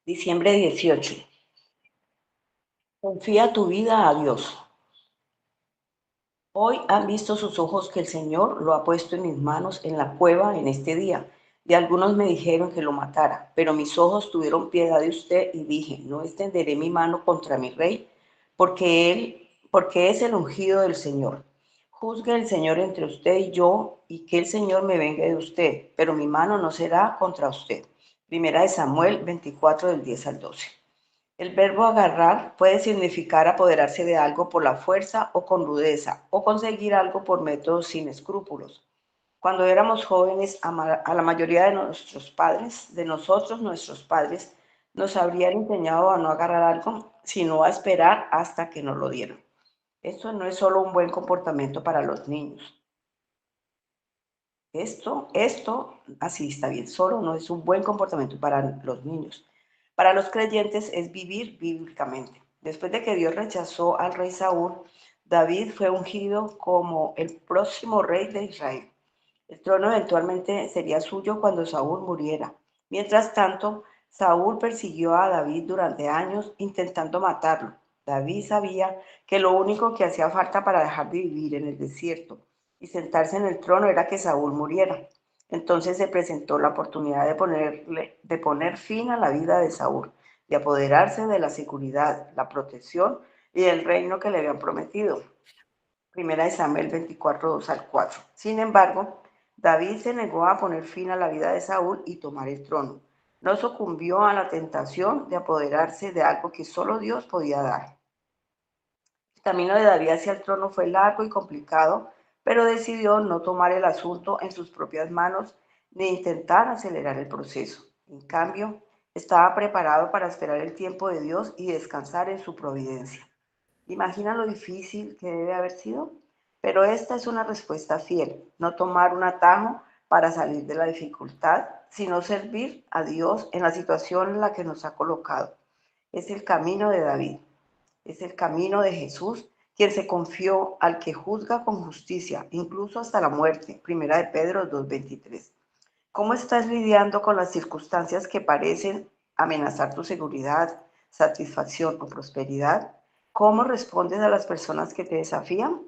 Diciembre 18. Confía tu vida a Dios. Hoy han visto sus ojos que el Señor lo ha puesto en mis manos en la cueva en este día. De algunos me dijeron que lo matara, pero mis ojos tuvieron piedad de usted y dije, no extenderé mi mano contra mi rey, porque es el ungido del Señor. Juzgue el Señor entre usted y yo, y que el Señor me vengue de usted, pero mi mano no será contra usted. Primera de Samuel 24 del 10 al 12. El verbo agarrar puede significar apoderarse de algo por la fuerza o con rudeza, o conseguir algo por métodos sin escrúpulos. Cuando éramos jóvenes, a la mayoría de nuestros padres, nos habrían enseñado a no agarrar algo, sino a esperar hasta que nos lo dieran. Esto no es solo un buen comportamiento para los niños. Así está bien, solo no es un buen comportamiento para los niños. Para los creyentes es vivir bíblicamente. Después de que Dios rechazó al rey Saúl, David fue ungido como el próximo rey de Israel. El trono eventualmente sería suyo cuando Saúl muriera. Mientras tanto, Saúl persiguió a David durante años intentando matarlo. David sabía que lo único que hacía falta para dejar de vivir en el desierto y sentarse en el trono era que Saúl muriera. Entonces se presentó la oportunidad de poner fin a la vida de Saúl, de apoderarse de la seguridad, la protección y el reino que le habían prometido. Primera de Samuel 24, 2 al 4. Sin embargo, David se negó a poner fin a la vida de Saúl y tomar el trono. No sucumbió a la tentación de apoderarse de algo que solo Dios podía dar. El camino de David hacia el trono fue largo y complicado, pero decidió no tomar el asunto en sus propias manos ni intentar acelerar el proceso. En cambio, estaba preparado para esperar el tiempo de Dios y descansar en su providencia. ¿Imagina lo difícil que debe haber sido? Pero esta es una respuesta fiel, no tomar un atajo para salir de la dificultad, sino servir a Dios en la situación en la que nos ha colocado. Es el camino de David, es el camino de Jesús, quien se confió al que juzga con justicia, incluso hasta la muerte. Primera de Pedro 2:23. ¿Cómo estás lidiando con las circunstancias que parecen amenazar tu seguridad, satisfacción o prosperidad? ¿Cómo respondes a las personas que te desafían?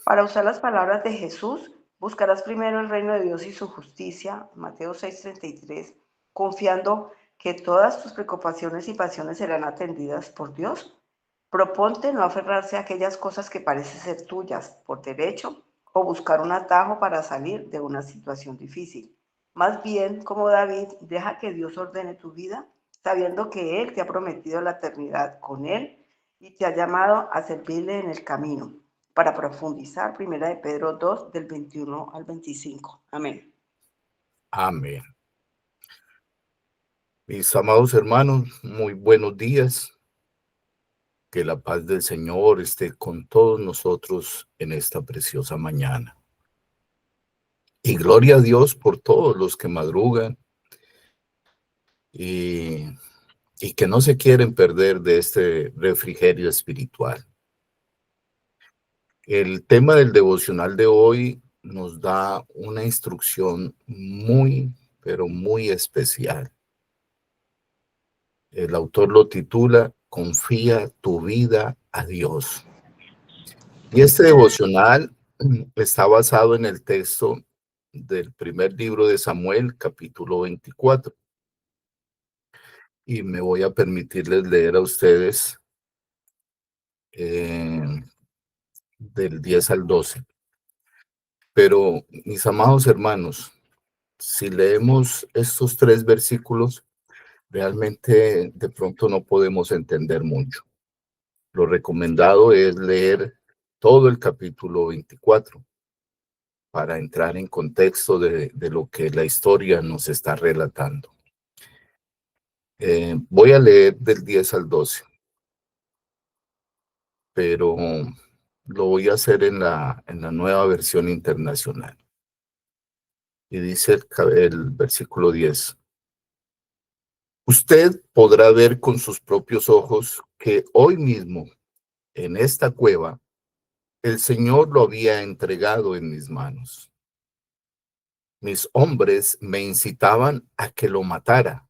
Para usar las palabras de Jesús, buscarás primero el reino de Dios y su justicia, Mateo 6:33, confiando que todas tus preocupaciones y pasiones serán atendidas por Dios. Proponte no aferrarse a aquellas cosas que parecen ser tuyas por derecho o buscar un atajo para salir de una situación difícil. Más bien, como David, deja que Dios ordene tu vida, sabiendo que Él te ha prometido la eternidad con Él y te ha llamado a servirle en el camino. Para profundizar, Primera de Pedro 2, del 21 al 25. Amén. Amén. Mis amados hermanos, muy buenos días. Que la paz del Señor esté con todos nosotros en esta preciosa mañana. Y gloria a Dios por todos los que madrugan y que no se quieren perder de este refrigerio espiritual. El tema del devocional de hoy nos da una instrucción muy, pero muy especial. El autor lo titula Confía tu vida a Dios. Y este devocional está basado en el texto del primer libro de Samuel, capítulo 24. Y me voy a permitirles leer a ustedes del 10 al 12. Pero, mis amados hermanos, si leemos estos 3 versículos, realmente de pronto no podemos entender mucho. Lo recomendado es leer todo el capítulo 24 para entrar en contexto de lo que la historia nos está relatando. Voy a leer del 10 al 12, pero lo voy a hacer en la nueva versión internacional. Y dice el versículo 10. Usted podrá ver con sus propios ojos que hoy mismo, en esta cueva, el Señor lo había entregado en mis manos. Mis hombres me incitaban a que lo matara,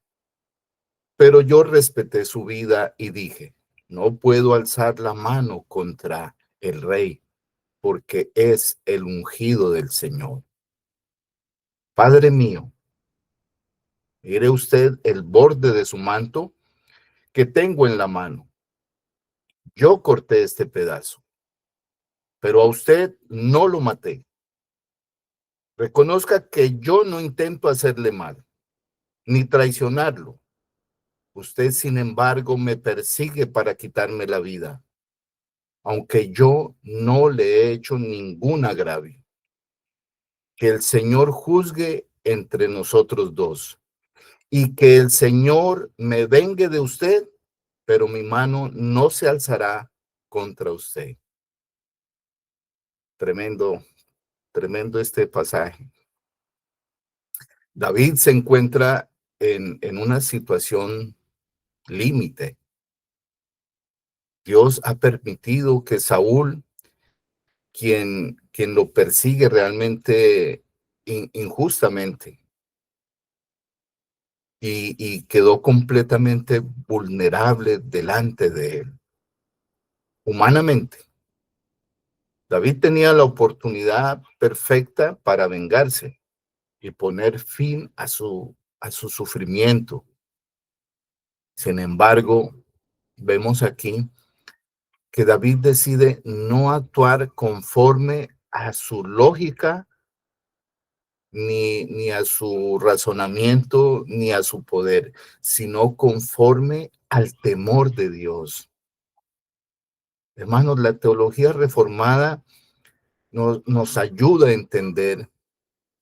Pero yo respeté su vida y dije, no puedo alzar la mano contra el rey, porque es el ungido del Señor. Padre mío, mire usted el borde de su manto que tengo en la mano. Yo corté este pedazo, pero a usted no lo maté. Reconozca que yo no intento hacerle mal, ni traicionarlo. Usted, sin embargo, me persigue para quitarme la vida, aunque yo no le he hecho ningún agravio. Que el Señor juzgue entre nosotros dos y que el Señor me vengue de usted, pero mi mano no se alzará contra usted. Tremendo, tremendo este pasaje. David se encuentra en una situación límite. Dios ha permitido que Saúl, quien lo persigue realmente injustamente, y quedó completamente vulnerable delante de él. Humanamente, David tenía la oportunidad perfecta para vengarse y poner fin a su sufrimiento. Sin embargo, vemos aquí que David decide no actuar conforme a su lógica, ni a su razonamiento, ni a su poder, sino conforme al temor de Dios. Hermanos, la teología reformada nos ayuda a entender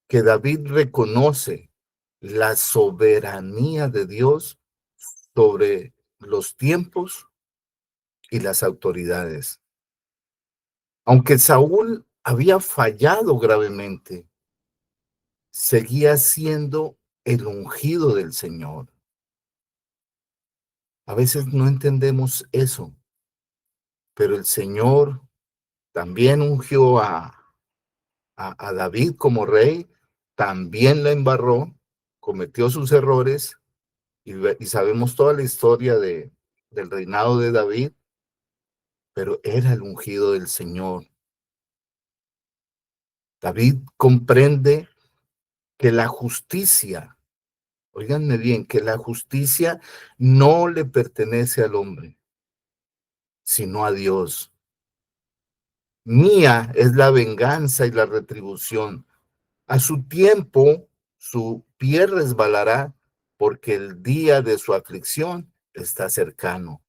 que David reconoce la soberanía de Dios sobre los tiempos y las autoridades. Aunque Saúl había fallado gravemente, seguía siendo el ungido del Señor. A veces no entendemos eso, pero el Señor también ungió a David como rey, también la embarró, cometió sus errores y sabemos toda la historia del reinado de David, pero era el ungido del Señor. David comprende que la justicia, óiganme bien, que la justicia no le pertenece al hombre, sino a Dios. Mía es la venganza y la retribución. A su tiempo, su pie resbalará, porque el día de su aflicción está cercano.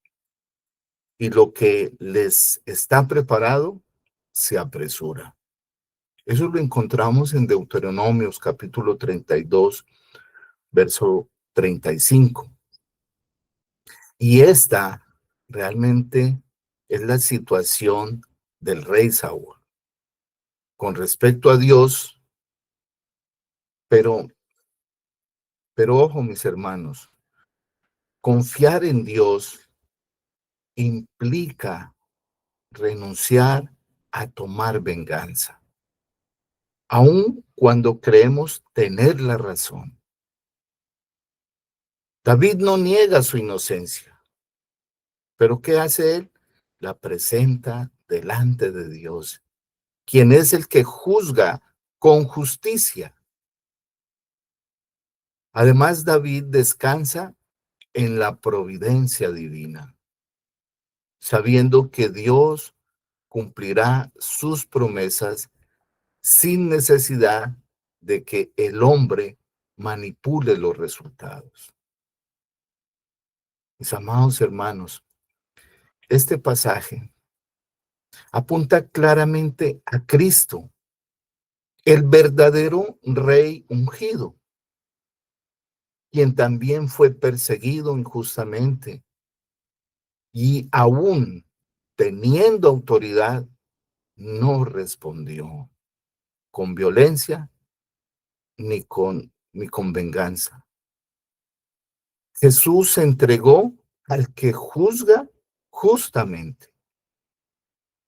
Y lo que les está preparado se apresura. Eso lo encontramos en Deuteronomios capítulo 32, verso 35. Y esta realmente es la situación del rey Saúl con respecto a Dios, pero, pero ojo, mis hermanos, confiar en Dios implica renunciar a tomar venganza, aun cuando creemos tener la razón. David no niega su inocencia, pero ¿qué hace él? La presenta delante de Dios, quien es el que juzga con justicia. Además, David descansa en la providencia divina, sabiendo que Dios cumplirá sus promesas sin necesidad de que el hombre manipule los resultados. Mis amados hermanos, este pasaje apunta claramente a Cristo, el verdadero rey ungido, quien también fue perseguido injustamente y aún teniendo autoridad, no respondió con violencia ni con venganza. Jesús se entregó al que juzga justamente,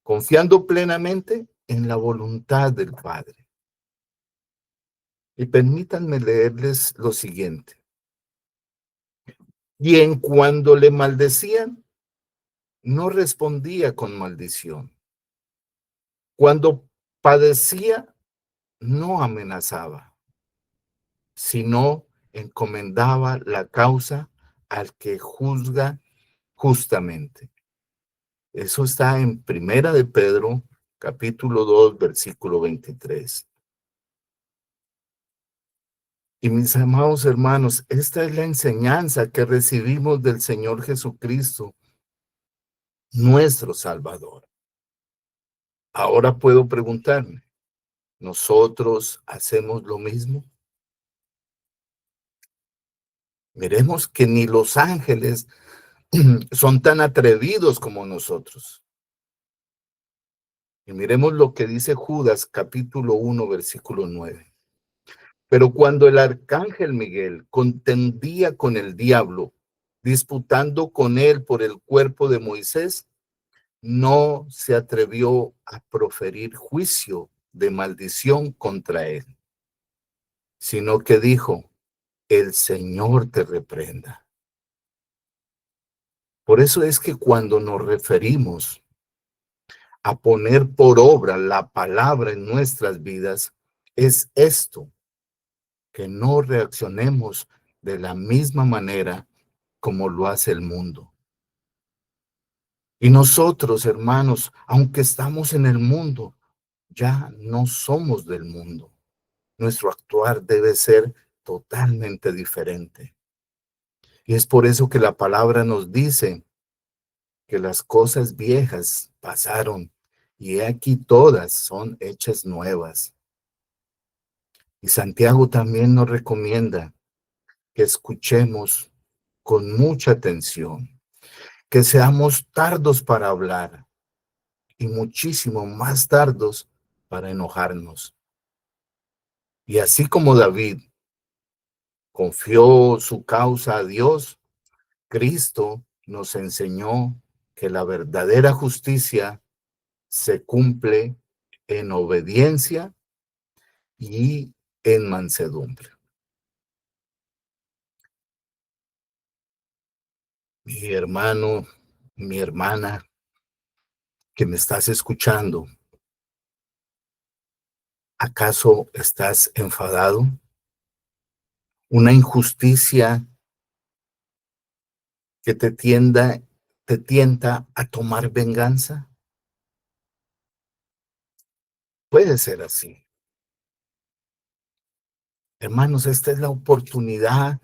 confiando plenamente en la voluntad del Padre. Y permítanme leerles lo siguiente. Y en cuando le maldecían, no respondía con maldición. Cuando padecía, no amenazaba, sino encomendaba la causa al que juzga justamente. Eso está en Primera de Pedro, capítulo 2, versículo 23. Y mis amados hermanos, esta es la enseñanza que recibimos del Señor Jesucristo, nuestro Salvador. Ahora puedo preguntarme, ¿nosotros hacemos lo mismo? Miremos que ni los ángeles son tan atrevidos como nosotros. Y miremos lo que dice Judas, capítulo 1, versículo 9. Pero cuando el arcángel Miguel contendía con el diablo, disputando con él por el cuerpo de Moisés, no se atrevió a proferir juicio de maldición contra él, sino que dijo, el Señor te reprenda. Por eso es que cuando nos referimos a poner por obra la palabra en nuestras vidas, es esto, que no reaccionemos de la misma manera como lo hace el mundo. Y nosotros, hermanos, aunque estamos en el mundo, ya no somos del mundo. Nuestro actuar debe ser totalmente diferente. Y es por eso que la palabra nos dice que las cosas viejas pasaron y he aquí todas son hechas nuevas. Y Santiago también nos recomienda que escuchemos con mucha atención, que seamos tardos para hablar y muchísimo más tardos para enojarnos. Y así como David confió su causa a Dios, Cristo nos enseñó que la verdadera justicia se cumple en obediencia y en mansedumbre. Mi hermano, mi hermana, que me estás escuchando, ¿acaso estás enfadado? ¿Una injusticia que te tienta a tomar venganza? Puede ser así. Hermanos, esta es la oportunidad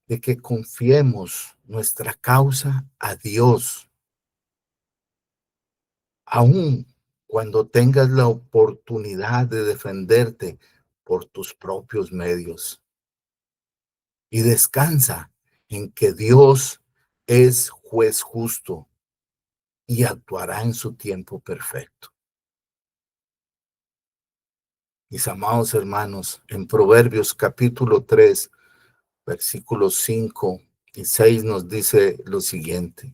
de que confiemos nuestra causa a Dios, aun cuando tengas la oportunidad de defenderte por tus propios medios. Y descansa en que Dios es juez justo y actuará en su tiempo perfecto. Mis amados hermanos, en Proverbios capítulo 3, versículos 5 y 6 nos dice lo siguiente.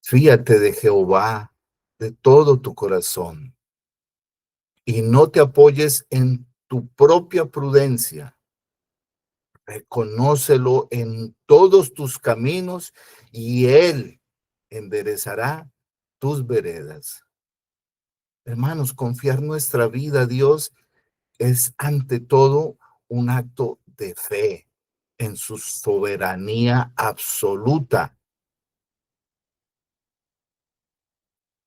Fíate de Jehová de todo tu corazón y no te apoyes en tu propia prudencia. Reconócelo en todos tus caminos y Él enderezará tus veredas. Hermanos, confiar nuestra vida a Dios es ante todo un acto de fe en su soberanía absoluta.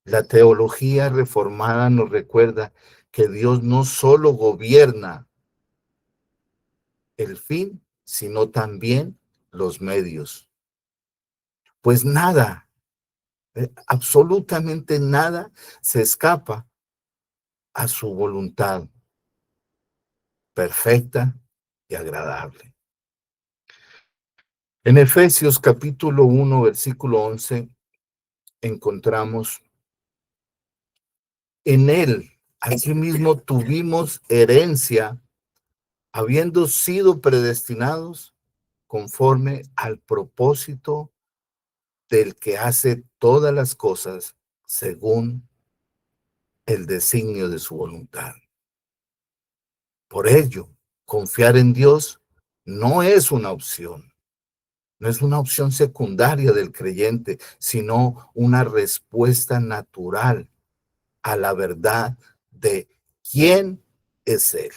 La teología reformada nos recuerda que Dios no solo gobierna el fin, sino también los medios. Pues nada, absolutamente nada se escapa a su voluntad perfecta y agradable. En Efesios capítulo 1, versículo 11, encontramos, en él, asimismo, tuvimos herencia, habiendo sido predestinados conforme al propósito del que hace todas las cosas según el designio de su voluntad. Por ello, confiar en Dios no es una opción, No es una opción secundaria del creyente, sino una respuesta natural a la verdad de quién es Él.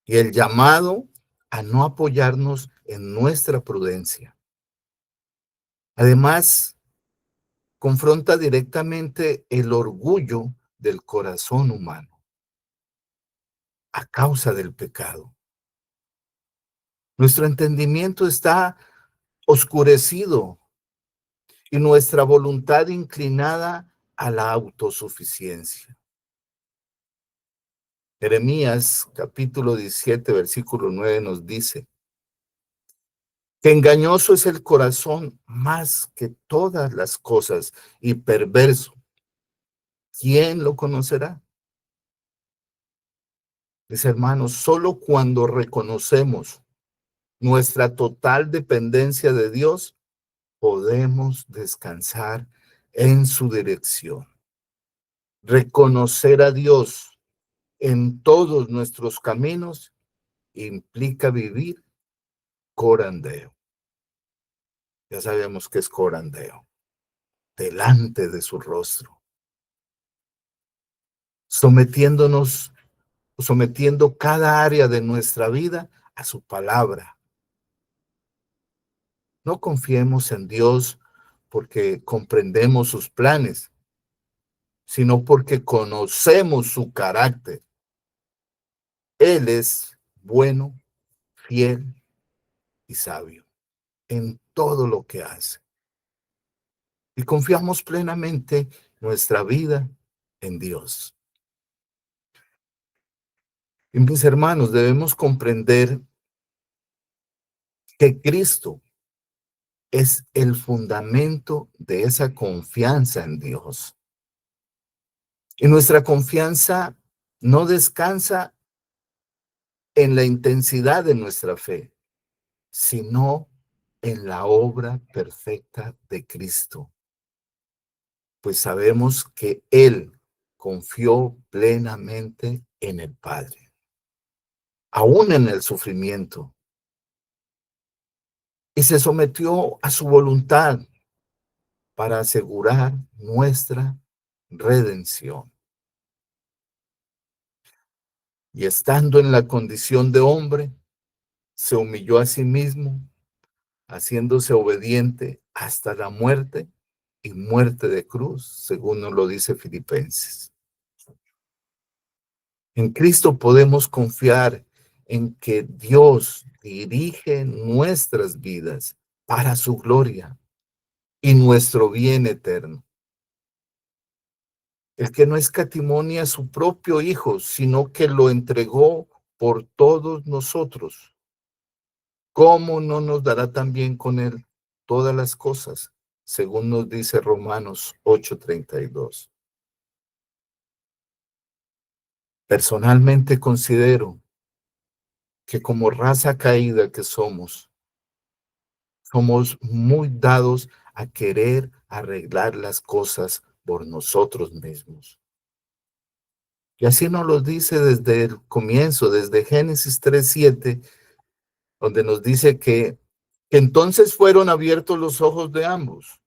Y el llamado a no apoyarnos en nuestra prudencia. Además, confronta directamente el orgullo del corazón humano a causa del pecado. Nuestro entendimiento está oscurecido y nuestra voluntad inclinada a la autosuficiencia. Jeremías capítulo 17, versículo 9 nos dice que engañoso es el corazón más que todas las cosas y perverso. ¿Quién lo conocerá? Mis hermanos, solo cuando reconocemos nuestra total dependencia de Dios, podemos descansar en su dirección. Reconocer a Dios en todos nuestros caminos implica vivir corandeo. Ya sabemos qué es corandeo. Delante de su rostro. Sometiendo cada área de nuestra vida a su palabra. No confiemos en Dios porque comprendemos sus planes, sino porque conocemos su carácter. Él es bueno, fiel y sabio en todo lo que hace. Y confiamos plenamente nuestra vida en Dios. Y mis hermanos, debemos comprender que Cristo es el fundamento de esa confianza en Dios. Y nuestra confianza no descansa en la intensidad de nuestra fe, sino en la obra perfecta de Cristo. Pues sabemos que Él confió plenamente en el Padre, aún en el sufrimiento, y se sometió a su voluntad para asegurar nuestra redención. Y estando en la condición de hombre, se humilló a sí mismo, haciéndose obediente hasta la muerte y muerte de cruz, según nos lo dice Filipenses. En Cristo podemos confiar en que Dios dirige nuestras vidas para su gloria y nuestro bien eterno. El que no escatimó a su propio Hijo, sino que lo entregó por todos nosotros. ¿Cómo no nos dará también con Él todas las cosas? Según nos dice Romanos 8:32. Personalmente considero que como raza caída que somos muy dados a querer arreglar las cosas por nosotros mismos. Y así nos lo dice desde el comienzo, desde Génesis 3:7, donde nos dice que entonces fueron abiertos los ojos de ambos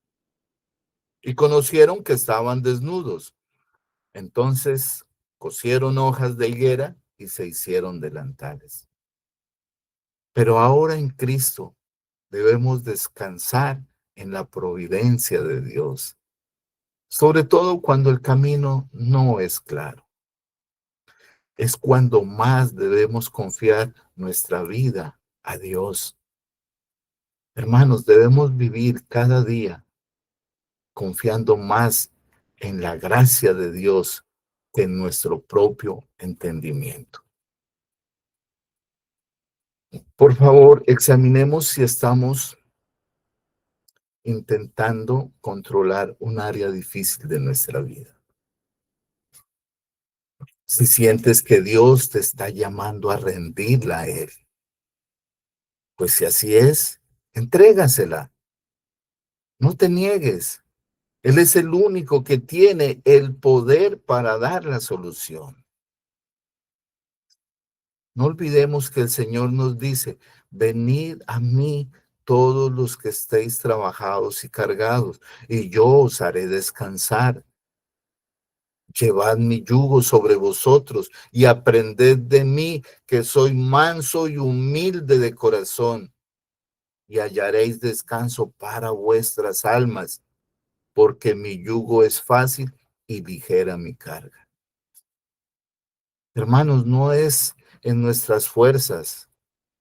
y conocieron que estaban desnudos. Entonces cosieron hojas de higuera y se hicieron delantales. Pero ahora en Cristo debemos descansar en la providencia de Dios, sobre todo cuando el camino no es claro. Es cuando más debemos confiar nuestra vida a Dios. Hermanos, debemos vivir cada día confiando más en la gracia de Dios que en nuestro propio entendimiento. Por favor, examinemos si estamos intentando controlar un área difícil de nuestra vida. Si sientes que Dios te está llamando a rendirla a Él, pues si así es, entrégasela. No te niegues. Él es el único que tiene el poder para dar la solución. No olvidemos que el Señor nos dice, venid a mí todos los que estéis trabajados y cargados, y yo os haré descansar. Llevad mi yugo sobre vosotros y aprended de mí, que soy manso y humilde de corazón, y hallaréis descanso para vuestras almas, porque mi yugo es fácil y ligera mi carga. Hermanos, no es en nuestras fuerzas,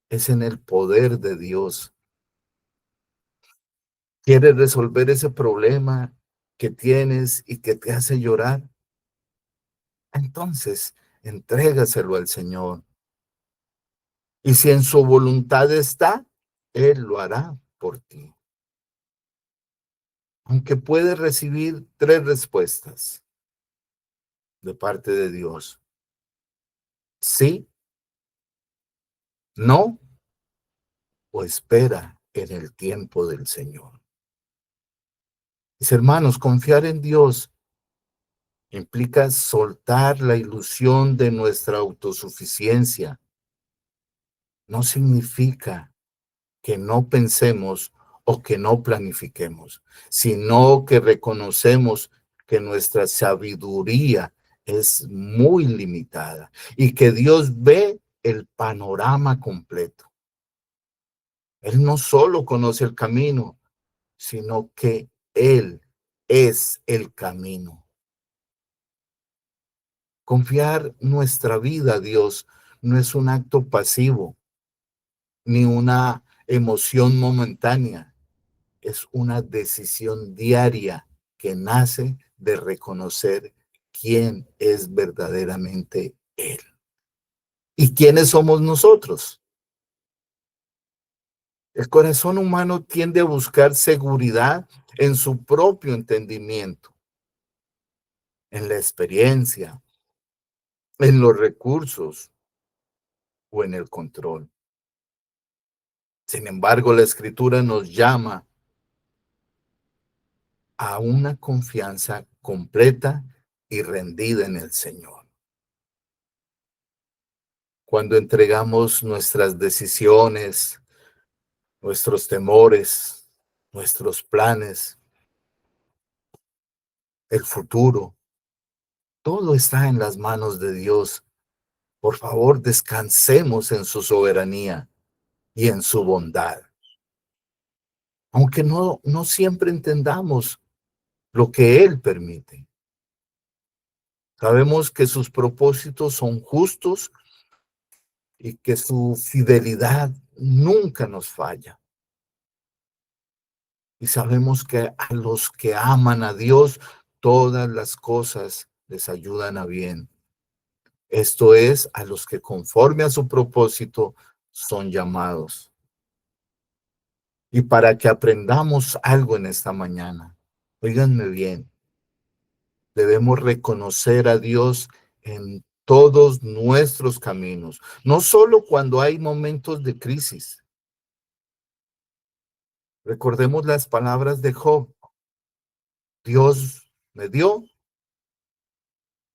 es en el poder de Dios. ¿Quieres resolver ese problema que tienes y que te hace llorar? Entonces, entrégaselo al Señor. Y si en su voluntad está, Él lo hará por ti. Aunque puedes recibir 3 respuestas de parte de Dios: sí, no o espera en el tiempo del Señor. Mis hermanos, confiar en Dios implica soltar la ilusión de nuestra autosuficiencia. No significa que no pensemos o que no planifiquemos, sino que reconocemos que nuestra sabiduría es muy limitada y que Dios ve el panorama completo. Él no solo conoce el camino, sino que Él es el camino. Confiar nuestra vida a Dios no es un acto pasivo ni una emoción momentánea. Es una decisión diaria que nace de reconocer quién es verdaderamente Él. ¿Y quiénes somos nosotros? El corazón humano tiende a buscar seguridad en su propio entendimiento, en la experiencia, en los recursos o en el control. Sin embargo, la Escritura nos llama a una confianza completa y rendida en el Señor. Cuando entregamos nuestras decisiones, nuestros temores, nuestros planes, el futuro, todo está en las manos de Dios. Por favor, descansemos en su soberanía y en su bondad. Aunque no siempre entendamos lo que Él permite. Sabemos que sus propósitos son justos y que su fidelidad nunca nos falla. Y sabemos que a los que aman a Dios, todas las cosas les ayudan a bien. Esto es, a los que conforme a su propósito son llamados. Y para que aprendamos algo en esta mañana, óiganme bien, debemos reconocer a Dios en todos nuestros caminos, no solo cuando hay momentos de crisis. Recordemos las palabras de Job: Dios me dio,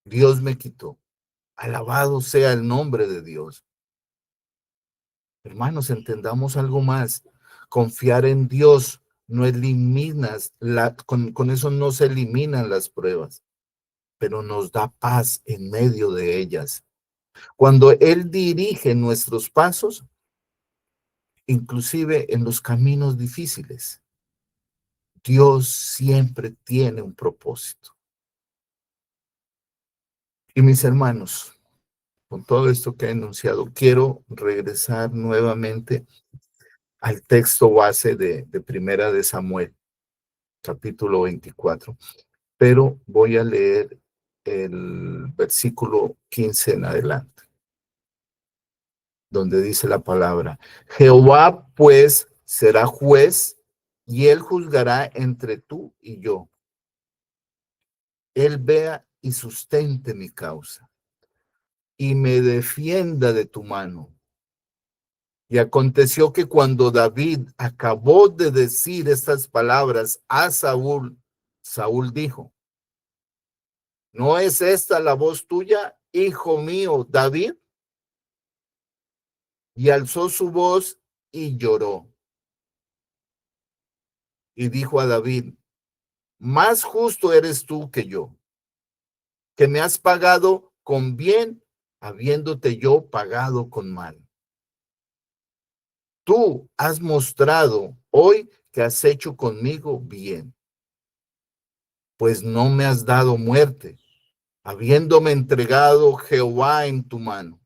Dios me quitó. Alabado sea el nombre de Dios. Hermanos, entendamos algo más. Confiar en Dios no eliminas, con eso no se eliminan las pruebas, pero nos da paz en medio de ellas. Cuando Él dirige nuestros pasos, inclusive en los caminos difíciles, Dios siempre tiene un propósito. Y mis hermanos, con todo esto que he enunciado, quiero regresar nuevamente al texto base de Primera de Samuel, capítulo 24. Pero voy a leer el versículo 15 en adelante, donde dice la palabra: Jehová pues será juez y él juzgará entre tú y yo. Él vea y sustente mi causa y me defienda de tu mano. Y aconteció que cuando David acabó de decir estas palabras a Saúl, Saúl dijo: ¿no es esta la voz tuya, hijo mío, David? Y alzó su voz y lloró. y dijo a David: más justo eres tú que yo, que me has pagado con bien, habiéndote yo pagado con mal. Tú has mostrado hoy que has hecho conmigo bien, pues no me has dado muerte, habiéndome entregado Jehová en tu mano.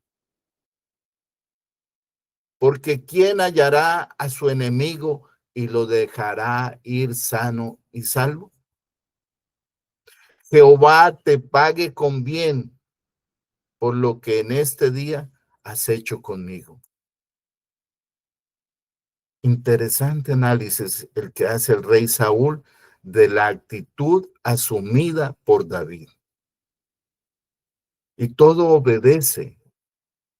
Porque ¿quién hallará a su enemigo y lo dejará ir sano y salvo? Jehová te pague con bien por lo que en este día has hecho conmigo. Interesante análisis el que hace el rey Saúl de la actitud asumida por David. Y todo obedece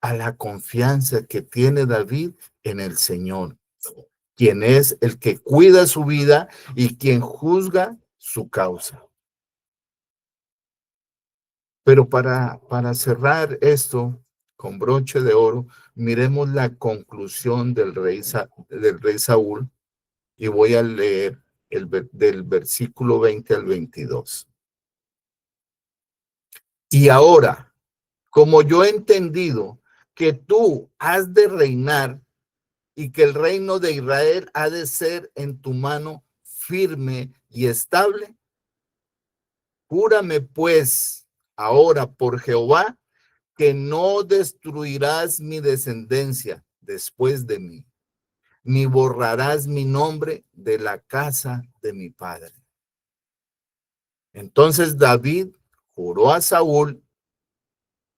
a la confianza que tiene David en el Señor, quien es el que cuida su vida y quien juzga su causa. Pero para cerrar esto con broche de oro, miremos la conclusión del rey Saúl, y voy a leer del versículo 20 al 22. Y ahora, como yo he entendido que tú has de reinar y que el reino de Israel ha de ser en tu mano firme y estable, júrame pues ahora por Jehová que no destruirás mi descendencia después de mí, ni borrarás mi nombre de la casa de mi padre. Entonces David juró a Saúl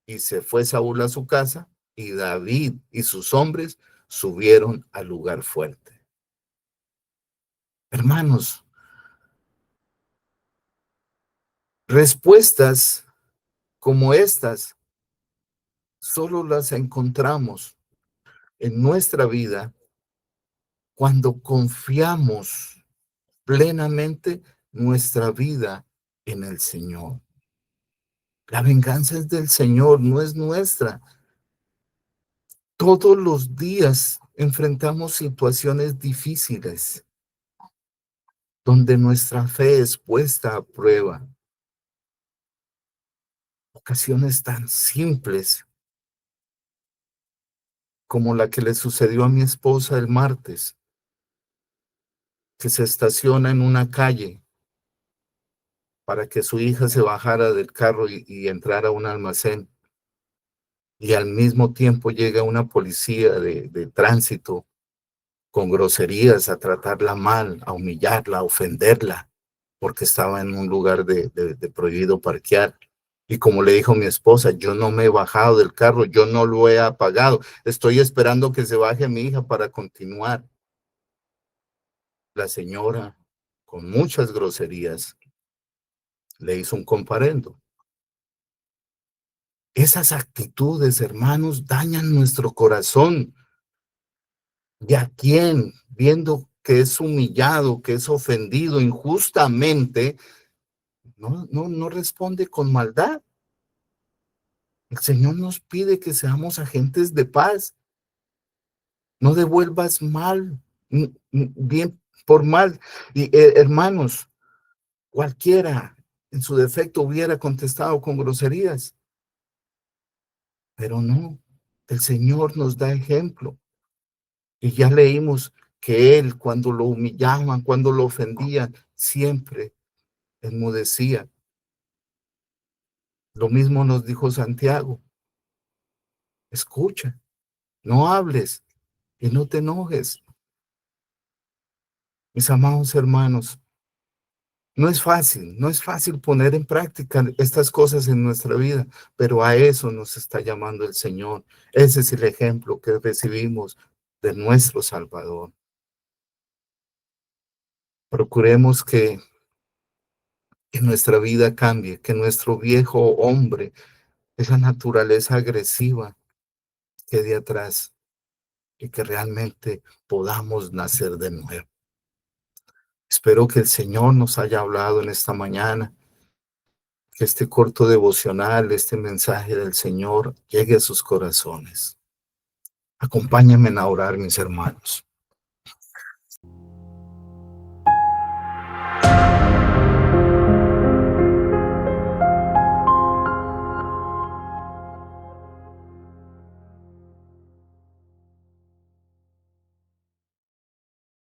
y se fue Saúl a su casa y David y sus hombres subieron al lugar fuerte. Hermanos, respuestas como estas solo las encontramos en nuestra vida cuando confiamos plenamente nuestra vida en el Señor. La venganza es del Señor, no es nuestra. Todos los días enfrentamos situaciones difíciles donde nuestra fe es puesta a prueba. Ocasiones tan simples como la que le sucedió a mi esposa el martes, que se estaciona en una calle para que su hija se bajara del carro y entrara a un almacén. Y al mismo tiempo llega una policía de tránsito con groserías a tratarla mal, a humillarla, a ofenderla, porque estaba en un lugar de prohibido parquear. Y como le dijo mi esposa, yo no me he bajado del carro, yo no lo he apagado, estoy esperando que se baje mi hija para continuar. La señora, con muchas groserías, le hizo un comparendo. Esas actitudes, hermanos, dañan nuestro corazón. ¿Y a quién, viendo que es humillado, que es ofendido injustamente, no responde con maldad? El Señor nos pide que seamos agentes de paz. No devuelvas mal, bien por mal. Y hermanos, cualquiera en su defecto hubiera contestado con groserías, pero no, el Señor nos da ejemplo. Y ya leímos que Él, cuando lo humillaban, cuando lo ofendían, siempre enmudecía. Lo mismo nos dijo Santiago: escucha, no hables y no te enojes. Mis amados hermanos, no es fácil poner en práctica estas cosas en nuestra vida, pero a eso nos está llamando el Señor. Ese es el ejemplo que recibimos de nuestro Salvador. Procuremos que nuestra vida cambie, que nuestro viejo hombre, esa naturaleza agresiva, quede atrás y que realmente podamos nacer de nuevo. Espero que el Señor nos haya hablado en esta mañana, que este corto devocional, este mensaje del Señor llegue a sus corazones. Acompáñenme a orar, mis hermanos.